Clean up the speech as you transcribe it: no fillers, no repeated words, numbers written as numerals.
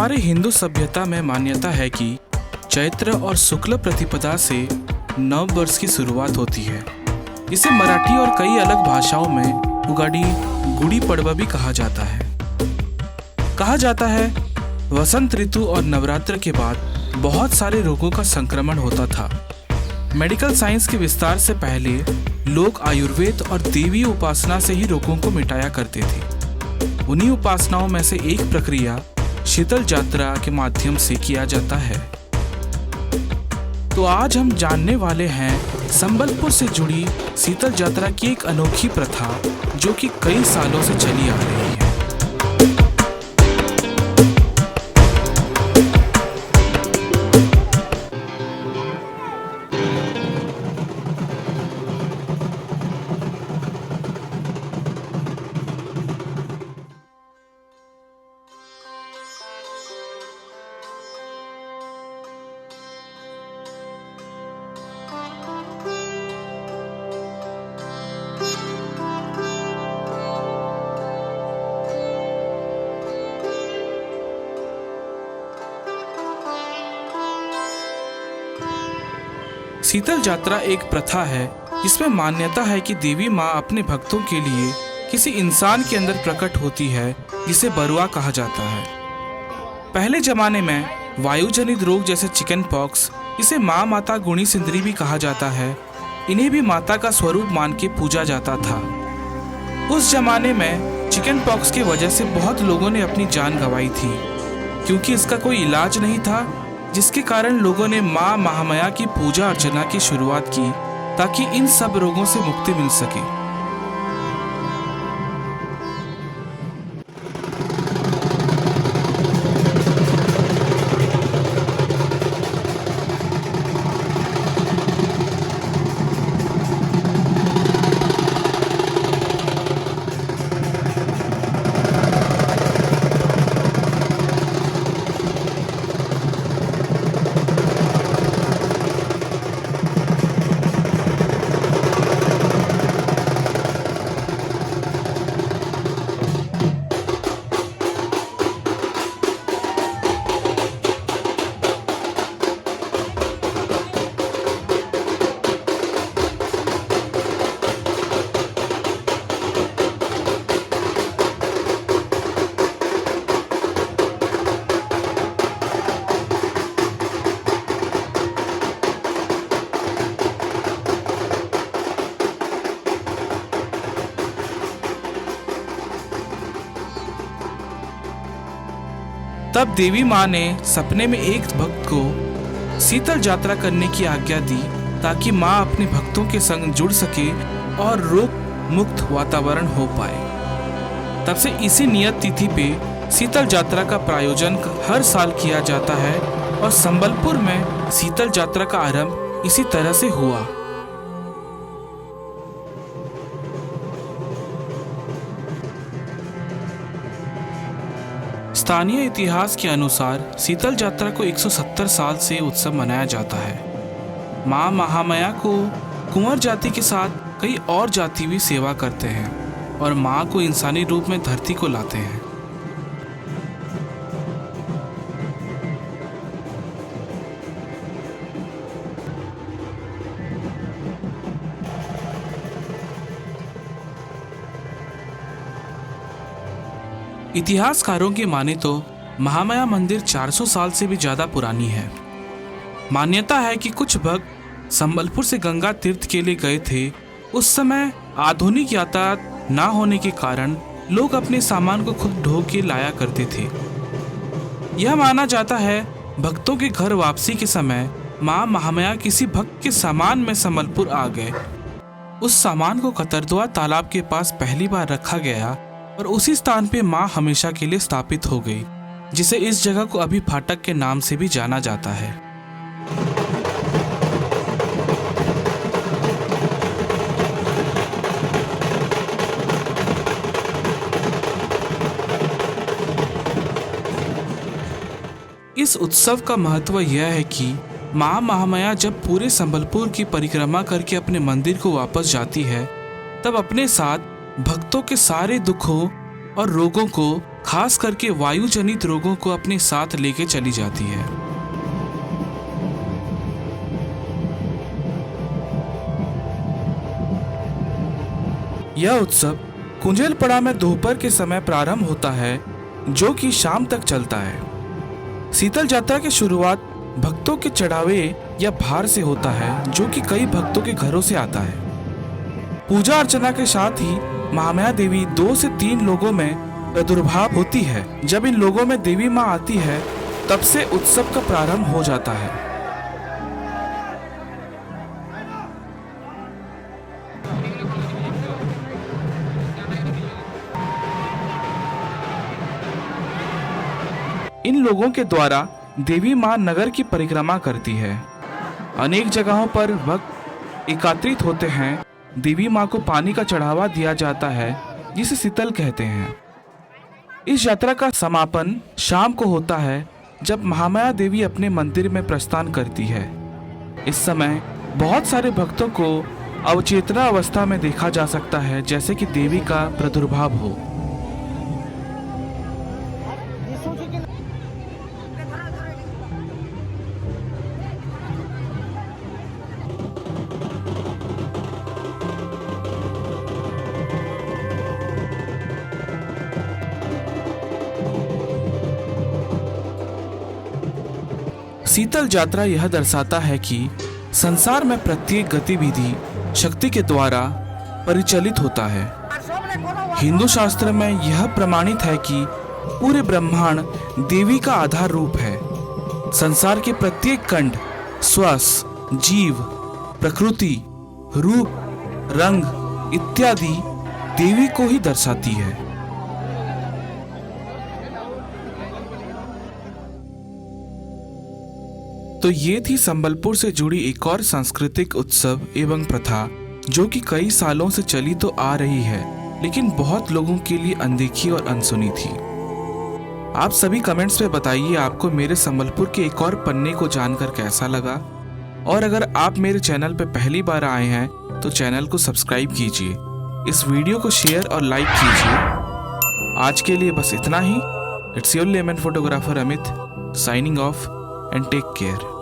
हमारे हिंदू सभ्यता में मान्यता है कि चैत्र और शुक्ल प्रतिपदा से नव वर्ष की शुरुआत होती है। इसे मराठी और कई अलग भाषाओं में उगाड़ी, गुड़ी पड़वा भी कहा जाता है। वसंत ऋतु और नवरात्र के बाद बहुत सारे रोगों का संक्रमण होता था। मेडिकल साइंस के विस्तार से पहले लोग आयुर्वेद और देवी उपासना से ही रोगों को मिटाया करते थे। उन्हीं उपासनाओं में से एक प्रक्रिया शीतल यात्रा के माध्यम से किया जाता है। तो आज हम जानने वाले हैं संबलपुर से जुड़ी शीतल यात्रा की एक अनोखी प्रथा जो कि कई सालों से चली आ रही है। शीतल यात्रा एक प्रथा है जिसमें मान्यता है कि देवी माँ अपने भक्तों के लिए किसी इंसान के अंदर प्रकट होती है जिसे बरुआ कहा जाता है। पहले जमाने में वायुजनित रोग जैसे चिकन पॉक्स, इसे माँ माता गुणी सिंदरी भी कहा जाता है, इन्हें भी माता का स्वरूप मान के पूजा जाता था। उस जमाने में चिकन पॉक्स की वजह से बहुत लोगों ने अपनी जान गंवाई थी क्योंकि इसका कोई इलाज नहीं था, जिसके कारण लोगों ने माँ महामाया की पूजा अर्चना की शुरुआत की ताकि इन सब रोगों से मुक्ति मिल सके। तब देवी माँ ने सपने में एक भक्त को शीतल यात्रा करने की आज्ञा दी ताकि माँ अपने भक्तों के संग जुड़ सके और रोग मुक्त वातावरण हो पाए। तब से इसी नियत तिथि पे शीतल यात्रा का प्रायोजन हर साल किया जाता है और संबलपुर में शीतल यात्रा का आरंभ इसी तरह से हुआ। स्थानीय इतिहास के अनुसार शीतल यात्रा को 170 साल से उत्सव मनाया जाता है। माँ महामाया को कुंवर जाति के साथ कई और जाति भी सेवा करते हैं और माँ को इंसानी रूप में धरती को लाते हैं। इतिहासकारों की माने तो महामाया मंदिर 400 साल से भी ज्यादा पुरानी है। मान्यता है कि कुछ भक्त संबलपुर से गंगा तीर्थ के लिए गए थे। उस समय आधुनिक यातायात ना होने के कारण लोग अपने सामान को खुद ढो के लाया करते थे। यह माना जाता है भक्तों के घर वापसी के समय माँ महामाया किसी भक्त के सामान में संबलपुर आ गए। उस सामान को कतरदुआ तालाब के पास पहली बार रखा गया और उसी स्थान पे माँ हमेशा के लिए स्थापित हो गई, जिसे इस जगह को अभी फाटक के नाम से भी जाना जाता है। इस उत्सव का महत्व यह है कि माँ महामाया जब पूरे संबलपुर की परिक्रमा करके अपने मंदिर को वापस जाती है, तब अपने साथ भक्तों के सारे दुखों और रोगों को खास करके वायु जनित रोगों को अपने साथ लेके चली जाती है। यह उत्सव कुंजेलपड़ा में दोपहर के समय प्रारंभ होता है, जो कि शाम तक चलता है। शीतल यात्रा की शुरुआत भक्तों के चढ़ावे या भार से होता है, जो कि कई भक्तों के घरों से आता है। पूजा अर्चना के साथ ही महामाया देवी 2 से 3 लोगों में प्रादुर्भाव होती है। जब इन लोगों में देवी माँ आती है, तब से उत्सव का प्रारंभ हो जाता है। इन लोगों के द्वारा देवी माँ नगर की परिक्रमा करती है। अनेक जगहों पर भक्त एकत्रित होते हैं। देवी माँ को पानी का चढ़ावा दिया जाता है, जिसे शीतल कहते हैं। इस यात्रा का समापन शाम को होता है, जब महामाया देवी अपने मंदिर में प्रस्थान करती है। इस समय बहुत सारे भक्तों को अवचेतना अवस्था में देखा जा सकता है, जैसे कि देवी का प्रादुर्भाव हो। शीतल यात्रा यह दर्शाता है कि संसार में प्रत्येक गतिविधि शक्ति के द्वारा परिचालित होता है। हिंदू शास्त्र में यह प्रमाणित है कि पूरे ब्रह्मांड देवी का आधार रूप है। संसार के प्रत्येक खंड, श्वास, जीव, प्रकृति, रूप, रंग इत्यादि देवी को ही दर्शाती है। तो ये थी संबलपुर से जुड़ी एक और सांस्कृतिक उत्सव एवं प्रथा, जो कि कई सालों से चली तो आ रही है, लेकिन बहुत लोगों के लिए अनदेखी और अनसुनी थी। आप सभी कमेंट्स में बताइए आपको मेरे संबलपुर के एक और पन्ने को जानकर कैसा लगा। और अगर आप मेरे चैनल पर पहली बार आए हैं तो चैनल को सब्सक्राइब कीजिए, इस वीडियो को शेयर और लाइक कीजिए। आज के लिए बस इतना ही। It's your lemon photographer Amit, signing off and take care.